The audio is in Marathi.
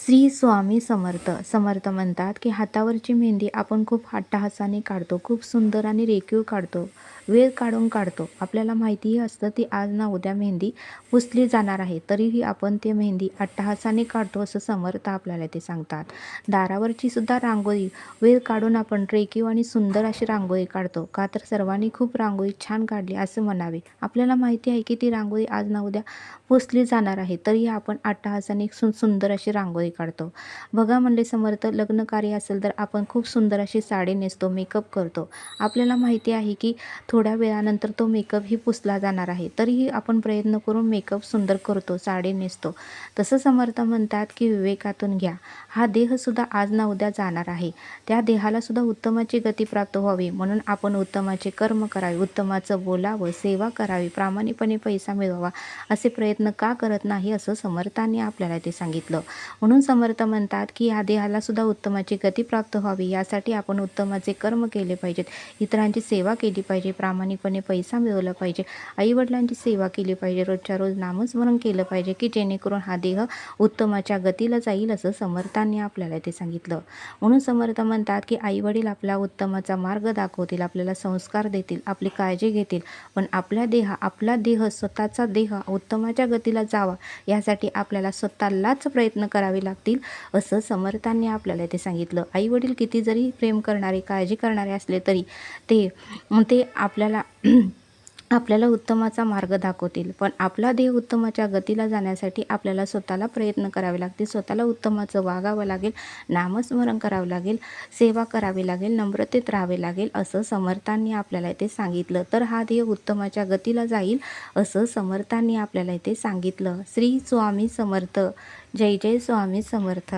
श्री स्वामी समर्थ. समर्थ म्हणतात की हातावरची मेहंदी आपण खूप अट्टहासाने काढतो, खूप सुंदर आणि रेखीव काढतो, वेळ काढून काढतो. आपल्याला माहितीही असतं ती आज ना उद्या मेहंदी पुसली जाणार आहे, तरीही आपण ते मेहंदी अट्टहासाने काढतो असं समर्थ आपल्याला ते सांगतात. दारावरची सुद्धा रांगोळी वेळ काढून आपण रेखीव आणि सुंदर अशी रांगोळी काढतो, का तर सर्वांनी खूप रांगोळी छान काढली असं म्हणावे. आपल्याला माहिती आहे की ती रांगोळी आज ना उद्या पुसली जाणार आहे, तरीही आपण अट्टहासाने सुंदर अशी रांगोळी काढतो. बघा म्हणले समर्थ, लग्न कार्य असेल तर आपण खूप सुंदर अशी साडी नेसतो, मेकअप करतो. आपल्याला माहिती आहे की थोड्या वेळानंतर तो मेकअप ही पुसला जाणार आहे, तरीही आपण प्रयत्न करून मेकअप सुंदर करतो, साडी नेसतो. तसं समर्थ म्हणतात की विवेकातून घ्या. हा देहसुद्धा आज ना उद्या जाणार आहे. त्या देहाला सुद्धा उत्तमाची गती प्राप्त व्हावी म्हणून आपण उत्तमाचे कर्म करावे, उत्तमाचं बोलावं, सेवा करावी, प्रामाणिकपणे पैसा मिळवावा असे प्रयत्न का करत नाही असं समर्थांनी आपल्याला ते सांगितलं. म्हणून समर्थ म्हणतात की या देहाला सुद्धा उत्तमाची गती प्राप्त व्हावी यासाठी आपण उत्तमाचे कर्म केले पाहिजेत, इतरांची सेवा केली पाहिजे, प्रामाणिकपणे पैसा मिळवला पाहिजे, आईवडिलांची सेवा केली पाहिजे, रोजच्या रोज नामस्मरण केलं पाहिजे की जेणेकरून हा देह उत्तमाच्या गतीला जाईल असं समर्थांनी आपल्याला ते सांगितलं. म्हणून समर्थ म्हणतात की आईवडील आपला उत्तमाचा मार्ग दाखवतील, आपल्याला संस्कार देतील, आपली काळजी घेतील, पण आपला देह स्वतःचा देह उत्तमाच्या गतीला जावा यासाठी आपल्याला स्वतःलाच प्रयत्न करावे लागतील असं समर्थांनी आपल्याला ते सांगितलं. आईवडील किती जरी प्रेम करणारे, काळजी करणारे असले तरी ते ते आपल्याला उत्तमाचा मार्ग दाखवतील, पण आपला देह उत्तमाच्या गतीला जाण्यासाठी आपल्याला स्वतःला प्रयत्न करावे लागतील, स्वतःला उत्तमाचं वागावं लागेल, नामस्मरण करावं लागेल, सेवा करावी लागेल, नम्रतेत राहावे लागेल असं समर्थांनी आपल्याला ते सांगितलं. तर हा देह उत्तमाच्या गतीला जाईल असं समर्थांनी आपल्याला ते सांगितलं. श्री स्वामी समर्थ. जय जय स्वामी समर्थ.